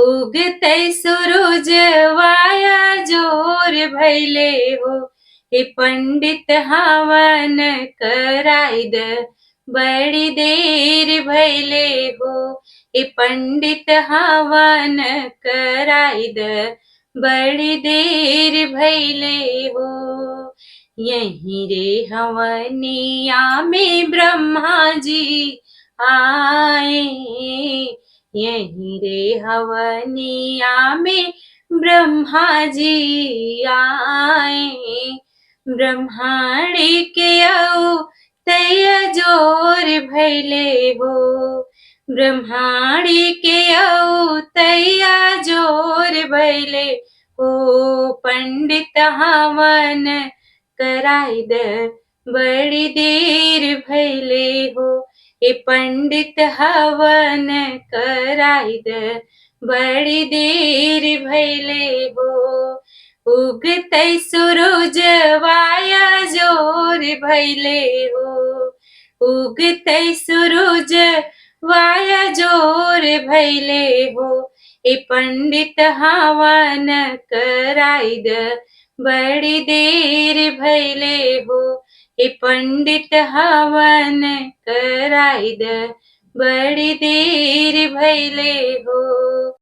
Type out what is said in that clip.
उगतै सूरज वाया जोर भैले हो, हे पंडित हवन कराय द बड़ी देर भैले हो, हे पंडित हवन कराय द बड़ी देर भैले हो। यहीं रे हवनिया में ब्रह्मा जी आए, यहीं रे हवनिया में ब्रह्मा जी आए। ब्रह्मांडी के तैया जोर भैले हो, ब्रह्मांडी के तैया जोर भैले हो, पंडित हवन कराय द बड़ी देर भैले हो, ए पंडित हवन कराय द बड़ी देर भैले हो। उगतै सूरज वाया जोर भैले हो, उगतै सूरज वाया जोर भैले हो, ए पंडित हवन कराय द बड़ी देर भैले हो, ए पंडित हवन कराय द बड़ी देर भैले हो।